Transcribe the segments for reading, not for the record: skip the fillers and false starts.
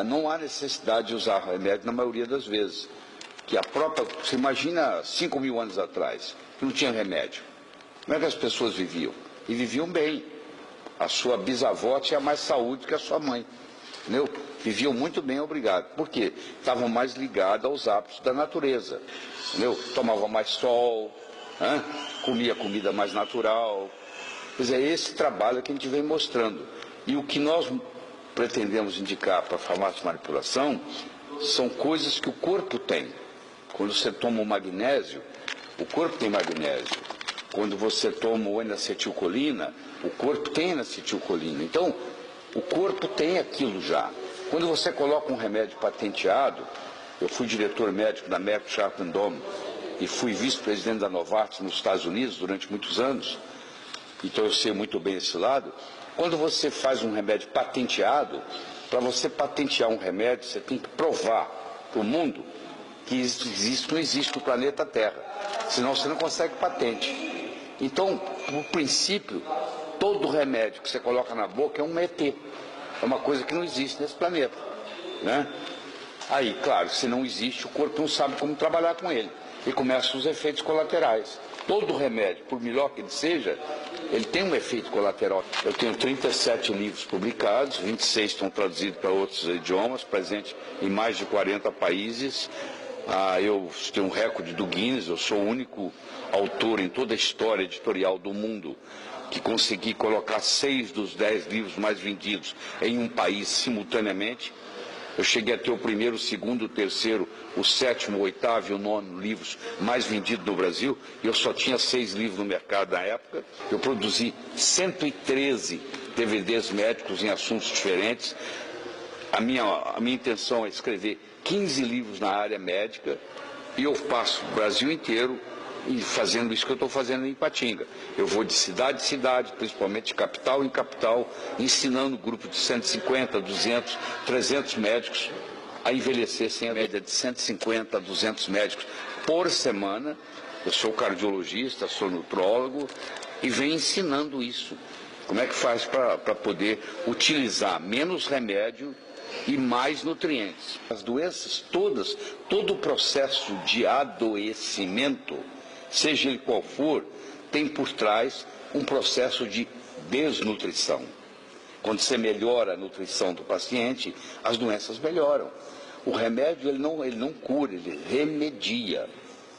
Não há necessidade de usar remédio na maioria das vezes. Que a própria, você imagina 5.000 anos atrás, que não tinha remédio. Como é que as pessoas viviam? E viviam bem. A sua bisavó tinha mais saúde que a sua mãe. Entendeu? Viviam muito bem, obrigado. Por quê? Estavam mais ligados aos hábitos da natureza. Entendeu? Tomavam mais sol, comia comida mais natural. Quer dizer, é esse trabalho que a gente vem mostrando. E o que nós pretendemos indicar para a farmácia de manipulação são coisas que o corpo tem. Quando você toma o magnésio, o corpo tem magnésio. Quando você toma o N-acetilcolina, o corpo tem N-acetilcolina. Então, o corpo tem aquilo já. Quando você coloca um remédio patenteado, eu fui diretor médico da Merck Sharp & Dohme e fui vice-presidente da Novartis nos Estados Unidos durante muitos anos, então eu sei muito bem esse lado. Quando você faz um remédio patenteado, para você patentear um remédio, você tem que provar para o mundo que isso existe, não existe no planeta Terra. Senão você não consegue patente. Então, por princípio, todo remédio que você coloca na boca é um ET. É uma coisa que não existe nesse planeta. Né? Aí, claro, se não existe, o corpo não sabe como trabalhar com ele. E começam os efeitos colaterais. Todo remédio, por melhor que ele seja, ele tem um efeito colateral. Eu tenho 37 livros publicados, 26 estão traduzidos para outros idiomas, presente em mais de 40 países. Eu tenho um recorde do Guinness, eu sou o único autor em toda a história editorial do mundo que consegui colocar 6 dos 10 livros mais vendidos em um país simultaneamente. Eu cheguei a ter o primeiro, o segundo, o terceiro, o sétimo, o oitavo e o nono livros mais vendidos no Brasil, e eu só tinha 6 livros no mercado na época. Eu produzi 113 DVDs médicos em assuntos diferentes. A minha intenção é escrever 15 livros na área médica, e eu passo o Brasil inteiro e fazendo isso que eu estou fazendo em Ipatinga. Eu vou de cidade em cidade, principalmente de capital em capital, ensinando um grupo de 150, 200, 300 médicos a envelhecer sem a média de 150 a 200 médicos por semana. Eu sou cardiologista, sou nutrólogo e venho ensinando isso. Como é que faz para poder utilizar menos remédio e mais nutrientes. As doenças todas, todo o processo de adoecimento, seja ele qual for, tem por trás um processo de desnutrição. Quando você melhora a nutrição do paciente, as doenças melhoram. O remédio ele não cura, ele remedia.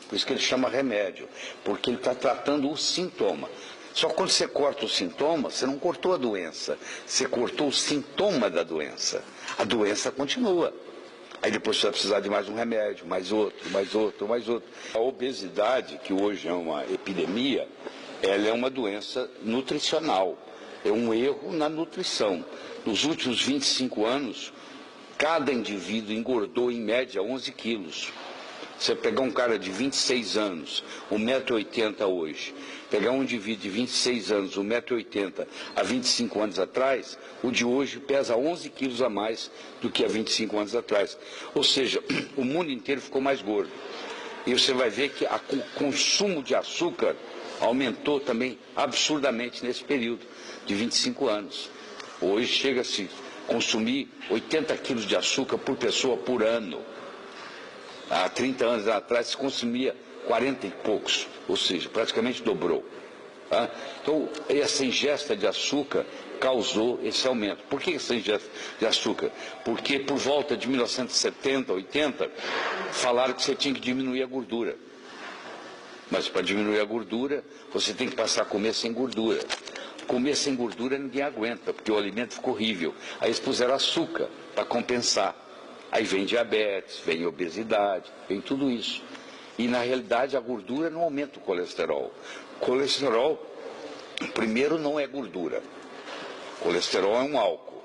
Por isso que ele chama remédio, porque ele está tratando o sintoma. Só que quando você corta o sintoma, você não cortou a doença, você cortou o sintoma da doença. A doença continua. Aí depois você vai precisar de mais um remédio, mais outro, mais outro, mais outro. A obesidade, que hoje é uma epidemia, ela é uma doença nutricional. É um erro na nutrição. Nos últimos 25 anos, cada indivíduo engordou em média 11 quilos. Você pegar um cara de 26 anos, 1,80 m hoje, pegar um indivíduo de 26 anos, 1,80 m há 25 anos atrás, o de hoje pesa 11 quilos a mais do que há 25 anos atrás. Ou seja, o mundo inteiro ficou mais gordo. E você vai ver que o consumo de açúcar aumentou também absurdamente nesse período de 25 anos. Hoje chega-se a consumir 80 quilos de açúcar por pessoa por ano. Há 30 anos atrás se consumia 40 e poucos, ou seja, praticamente dobrou. Tá? Então, essa ingesta de açúcar causou esse aumento. Por que essa ingesta de açúcar? Porque por volta de 1970, 80, falaram que você tinha que diminuir a gordura. Mas para diminuir a gordura, você tem que passar a comer sem gordura. Comer sem gordura ninguém aguenta, porque o alimento ficou horrível. Aí eles puseram açúcar para compensar. Aí vem diabetes, vem obesidade, vem tudo isso. E na realidade a gordura não aumenta o colesterol. O colesterol, primeiro, não é gordura. O colesterol é um álcool.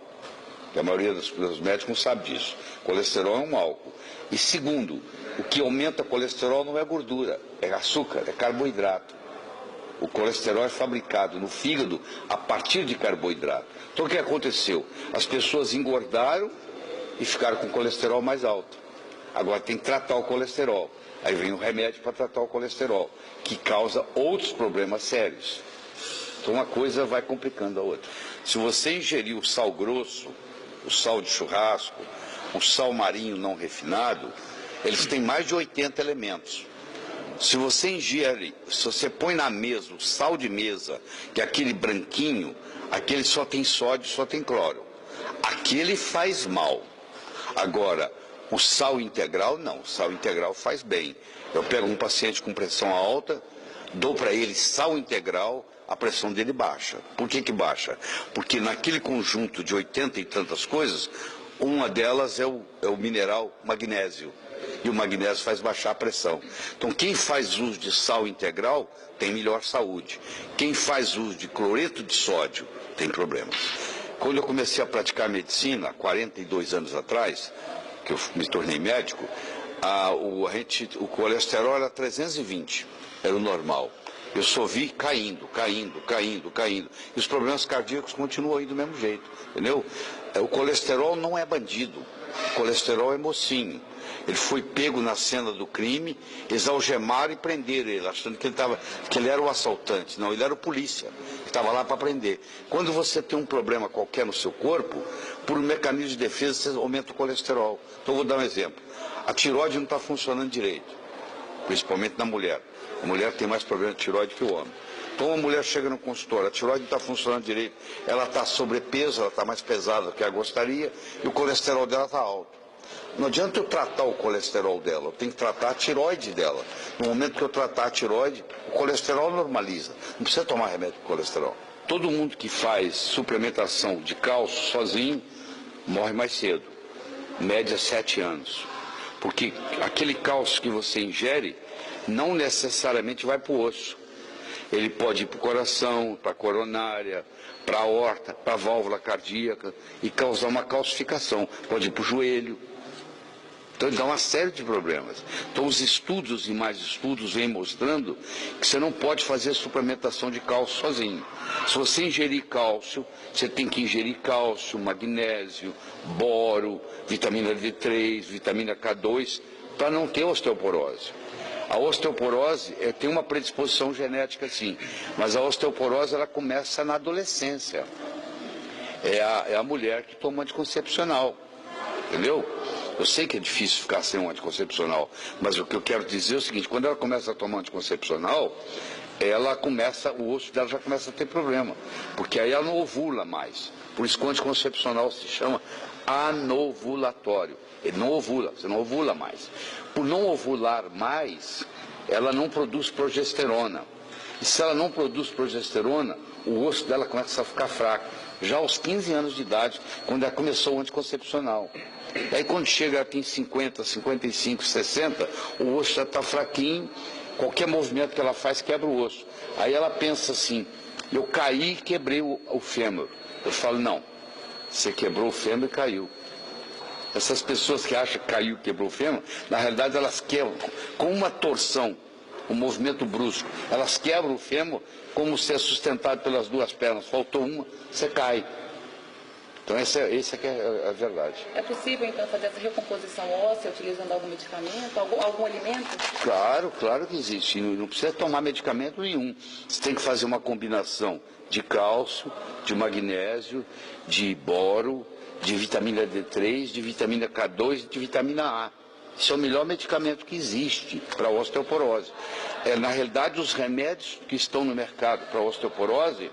E a maioria dos médicos não sabe disso. O colesterol é um álcool. E segundo, o que aumenta o colesterol não é gordura, é açúcar, é carboidrato. O colesterol é fabricado no fígado a partir de carboidrato. Então o que aconteceu? As pessoas engordaram e ficaram com o colesterol mais alto. Agora tem que tratar o colesterol. Aí vem um remédio para tratar o colesterol, que causa outros problemas sérios. Então uma coisa vai complicando a outra. Se você ingerir o sal grosso, o sal de churrasco, o sal marinho não refinado, eles têm mais de 80 elementos. Se você ingere, se você põe na mesa o sal de mesa, que é aquele branquinho, aquele só tem sódio, só tem cloro. Aquele faz mal. Agora, o sal integral, não. O sal integral faz bem. Eu pego um paciente com pressão alta, dou para ele sal integral, a pressão dele baixa. Por que que baixa? Porque naquele conjunto de 80 e tantas coisas, uma delas é o mineral magnésio. E o magnésio faz baixar a pressão. Então, quem faz uso de sal integral tem melhor saúde. Quem faz uso de cloreto de sódio tem problemas. Quando eu comecei a praticar medicina, há 42 anos atrás, que eu me tornei médico, o colesterol era 320, era o normal. Eu só vi caindo. E os problemas cardíacos continuam aí do mesmo jeito, entendeu? O colesterol não é bandido, o colesterol é mocinho. Ele foi pego na cena do crime, eles algemaram e prenderam ele, achando que ele era o assaltante. Não, ele era o polícia, que estava lá para prender. Quando você tem um problema qualquer no seu corpo, por um mecanismo de defesa, você aumenta o colesterol. Então, eu vou dar um exemplo. A tireoide não está funcionando direito, principalmente na mulher. A mulher tem mais problema de tireoide que o homem. Então, a mulher chega no consultório, a tireoide não está funcionando direito, ela está sobrepeso, ela está mais pesada do que ela gostaria, e o colesterol dela está alto. Não adianta eu tratar o colesterol dela, eu tenho que tratar a tireoide dela. No momento que eu tratar a tireoide, o colesterol normaliza. Não precisa tomar remédio para colesterol. Todo mundo que faz suplementação de cálcio sozinho morre mais cedo, média 7 anos. Porque aquele cálcio que você ingere não necessariamente vai para o osso. Ele pode ir para o coração, para a coronária, para a aorta, para a válvula cardíaca e causar uma calcificação. Pode ir para o joelho. Então ele dá uma série de problemas. Então os estudos e mais estudos vêm mostrando que você não pode fazer suplementação de cálcio sozinho. Se você ingerir cálcio, você tem que ingerir cálcio, magnésio, boro, vitamina D3, vitamina K2, para não ter osteoporose. A osteoporose tem uma predisposição genética sim, mas a osteoporose ela começa na adolescência. É a mulher que toma anticoncepcional, entendeu? Eu sei que é difícil ficar sem um anticoncepcional, mas o que eu quero dizer é o seguinte: quando ela começa a tomar anticoncepcional, o osso dela já começa a ter problema, porque aí ela não ovula mais. Por isso que o anticoncepcional se chama anovulatório. Ele não ovula, você não ovula mais. Por não ovular mais, ela não produz progesterona. E se ela não produz progesterona, o osso dela começa a ficar fraco. Já aos 15 anos de idade, quando ela começou o anticoncepcional. Aí quando chega, ela tem 50, 55, 60, o osso já está fraquinho, qualquer movimento que ela faz quebra o osso. Aí ela pensa assim: eu caí e quebrei o fêmur. Eu falo: não, você quebrou o fêmur e caiu. Essas pessoas que acham que caiu e quebrou o fêmur, na realidade elas quebram com uma torção, um movimento brusco. Elas quebram o fêmur como se é sustentado pelas duas pernas. Faltou uma, você cai. Então essa que é a verdade. É possível então fazer essa recomposição óssea utilizando algum medicamento, algum alimento? Claro que existe. Não precisa tomar medicamento nenhum. Você tem que fazer uma combinação de cálcio, de magnésio, de boro, de vitamina D3, de vitamina K2 e de vitamina A. Isso é o melhor medicamento que existe para a osteoporose. Na realidade, os remédios que estão no mercado para a osteoporose,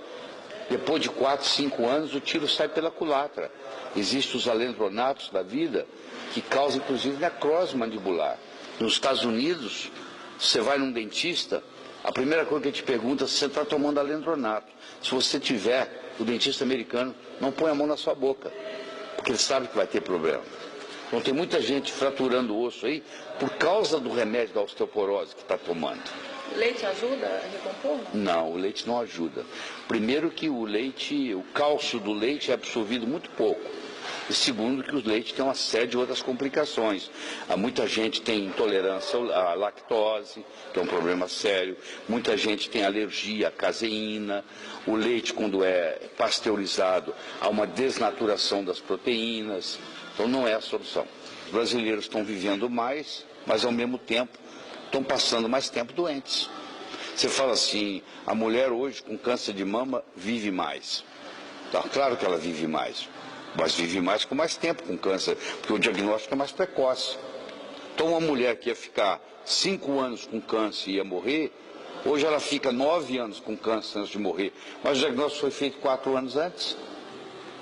depois de 4, 5 anos, o tiro sai pela culatra. Existem os alendronatos da vida, que causam, inclusive, necrose mandibular. Nos Estados Unidos, você vai num dentista, a primeira coisa que ele te pergunta é se você está tomando alendronato. Se você tiver, o dentista americano não põe a mão na sua boca, porque ele sabe que vai ter problema. Então tem muita gente fraturando o osso aí por causa do remédio da osteoporose que está tomando. Leite ajuda a recompor? Não, o leite não ajuda. Primeiro que o cálcio do leite é absorvido muito pouco. E segundo que o leite tem uma série de outras complicações. Muita gente tem intolerância à lactose, que é um problema sério. Muita gente tem alergia à caseína. O leite, quando é pasteurizado, há uma desnaturação das proteínas. Então não é a solução. Os brasileiros estão vivendo mais, mas ao mesmo tempo estão passando mais tempo doentes. Você fala assim: a mulher hoje com câncer de mama vive mais. Tá, claro que ela vive mais. mas vive mais com mais tempo com câncer, porque o diagnóstico é mais precoce. Então uma mulher que ia ficar 5 anos com câncer e ia morrer, hoje ela fica 9 anos com câncer antes de morrer, mas o diagnóstico foi feito 4 anos antes.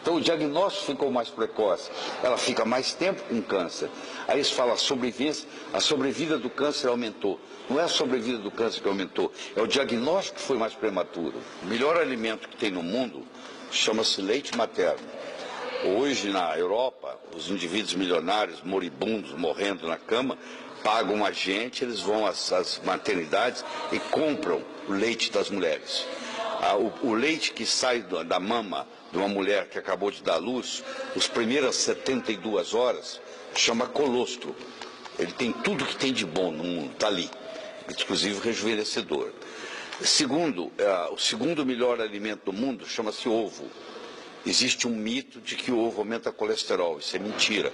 Então o diagnóstico ficou mais precoce, ela fica mais tempo com câncer. Aí se fala sobrevivência, a sobrevida do câncer aumentou. Não é a sobrevida do câncer que aumentou, é o diagnóstico que foi mais prematuro. O melhor alimento que tem no mundo chama-se leite materno. Hoje na Europa, os indivíduos milionários, moribundos, morrendo na cama, pagam um agente, eles vão às maternidades e compram o leite das mulheres. O leite que sai da mama de uma mulher que acabou de dar à luz, as primeiras 72 horas, chama colostro. Ele tem tudo que tem de bom no mundo, está ali, inclusive rejuvenescedor. Segundo, o segundo melhor alimento do mundo chama-se ovo. Existe um mito de que o ovo aumenta colesterol, isso é mentira.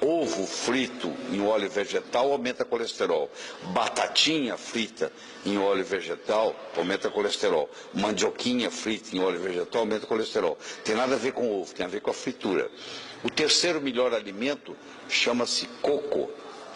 Ovo frito em óleo vegetal aumenta colesterol. Batatinha frita em óleo vegetal aumenta colesterol. Mandioquinha frita em óleo vegetal aumenta colesterol. Tem nada a ver com ovo, tem a ver com a fritura. O terceiro melhor alimento chama-se coco.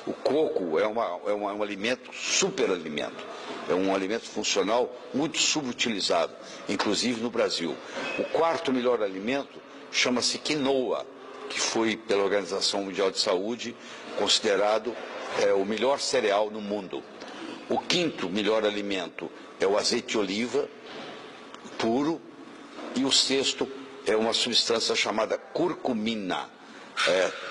O coco é um alimento, super alimento. É um alimento funcional muito subutilizado, inclusive no Brasil. O quarto melhor alimento chama-se quinoa, que foi pela Organização Mundial de Saúde considerado o melhor cereal no mundo. O quinto melhor alimento é o azeite de oliva puro, e o sexto é uma substância chamada curcumina,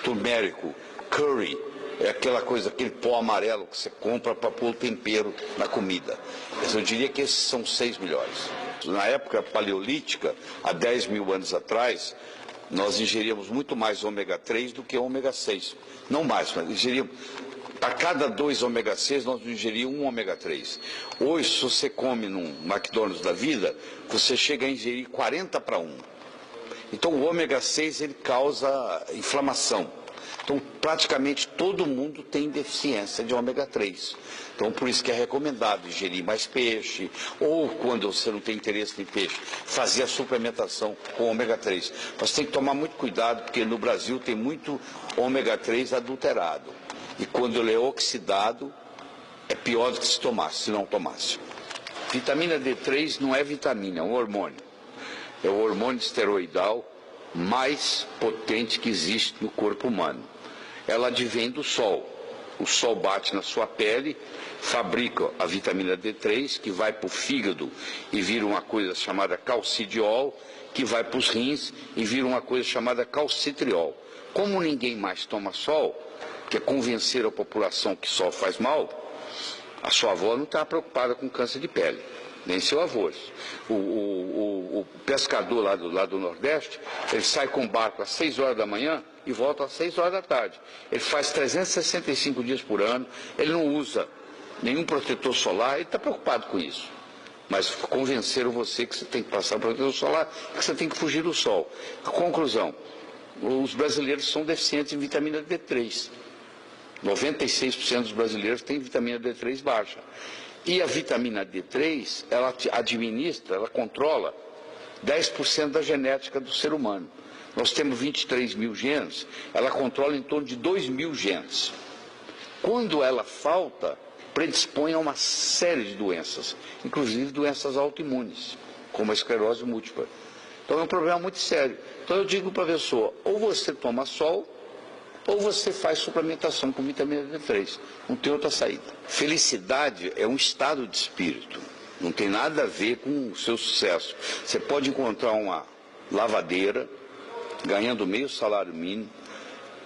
turmérico, curry, é aquela coisa, aquele pó amarelo que você compra para pôr o tempero na comida. Eu diria que esses são os 6 melhores. Na época paleolítica, há 10 mil anos atrás, nós ingeríamos muito mais ômega 3 do que ômega 6. Não mais, mas ingeríamos. Para cada 2 ômega 6, nós ingeríamos 1 ômega 3. Hoje, se você come num McDonald's da vida, você chega a ingerir 40 para 1. Então, o ômega 6 ele causa inflamação. Então, praticamente todo mundo tem deficiência de ômega 3. Então, por isso que é recomendado ingerir mais peixe, ou quando você não tem interesse em peixe, fazer a suplementação com ômega 3. Mas tem que tomar muito cuidado, porque no Brasil tem muito ômega 3 adulterado. E quando ele é oxidado, é pior do que se tomasse, se não tomasse. Vitamina D3 não é vitamina, é um hormônio. É o hormônio esteroidal mais potente que existe no corpo humano. Ela advém do sol. O sol bate na sua pele, fabrica a vitamina D3, que vai para o fígado e vira uma coisa chamada calcidiol, que vai para os rins e vira uma coisa chamada calcitriol. Como ninguém mais toma sol, que é convencer a população que sol faz mal, a sua avó não está preocupada com câncer de pele, nem seu avô. O pescador lá do Nordeste, ele sai com o barco às 6 horas da manhã e volta às 6 horas da tarde. Ele faz 365 dias por ano, ele não usa nenhum protetor solar, ele está preocupado com isso. Mas convenceram você que você tem que passar protetor solar, que você tem que fugir do sol. A conclusão, os brasileiros são deficientes em vitamina D3. 96% dos brasileiros têm vitamina D3 baixa. E a vitamina D3, ela administra, ela controla 10% da genética do ser humano. Nós temos 23 mil genes, ela controla em torno de 2 mil genes. Quando ela falta, predispõe a uma série de doenças, inclusive doenças autoimunes, como a esclerose múltipla. Então é um problema muito sério. Então eu digo para a pessoa, ou você toma sol, ou você faz suplementação com vitamina D3. Não tem outra saída. Felicidade é um estado de espírito. Não tem nada a ver com o seu sucesso. Você pode encontrar uma lavadeira, ganhando meio salário mínimo,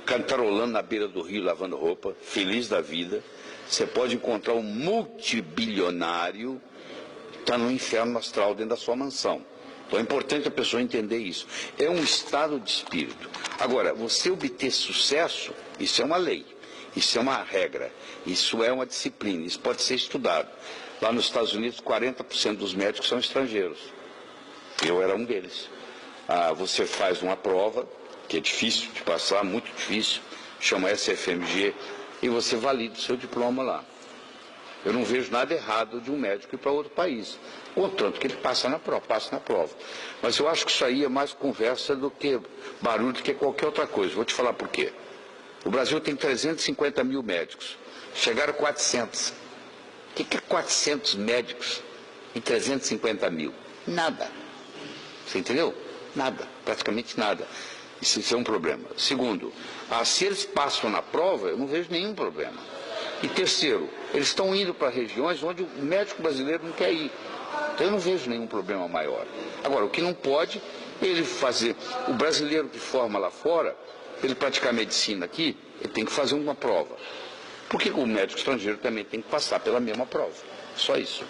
cantarolando na beira do rio, lavando roupa, feliz da vida. Você pode encontrar um multibilionário que está no inferno astral dentro da sua mansão. Então é importante a pessoa entender isso. É um estado de espírito. Agora, você obter sucesso, isso é uma lei, isso é uma regra, isso é uma disciplina, isso pode ser estudado. Lá nos Estados Unidos, 40% dos médicos são estrangeiros. Eu era um deles. Você faz uma prova, que é difícil de passar, muito difícil, chama SFMG, e você valida o seu diploma lá. Eu não vejo nada errado de um médico ir para outro país. Contanto que ele passe na prova. Mas eu acho que isso aí é mais conversa do que barulho, do que qualquer outra coisa. Vou te falar por quê. O Brasil tem 350 mil médicos. Chegaram 400. O que é 400 médicos em 350 mil? Nada. Você entendeu? Nada. Praticamente nada. Isso é um problema. Segundo, se eles passam na prova, eu não vejo nenhum problema. E terceiro, eles estão indo para regiões onde o médico brasileiro não quer ir. Então eu não vejo nenhum problema maior. Agora, o que não pode, ele fazer... O brasileiro que forma lá fora, ele praticar medicina aqui, ele tem que fazer uma prova. Por que o médico estrangeiro também tem que passar pela mesma prova? Só isso.